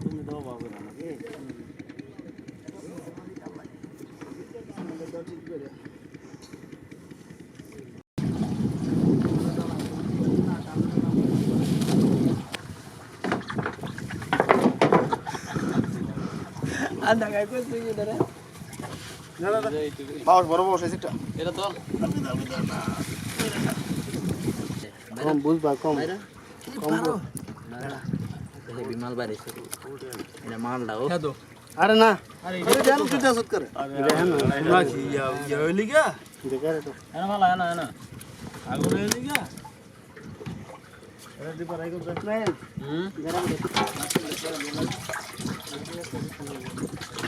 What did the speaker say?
তুমি দাও বাবু আমাকে ঠিক করে আন্দা গায় কই তুই ধরে না না বাস বড় বস এটা এটা তো কম বুঝবা কম কম না বিমাল বাড়ি এটা মালটা ও আরে না আরে জানো তুই দাসত করে আরে হ্যাঁ না কি ইয়া হইলি গা দেখা রে তো এনা মালা এনা এনা আগুন হইলি গা এরা দি পারাই করতে গরম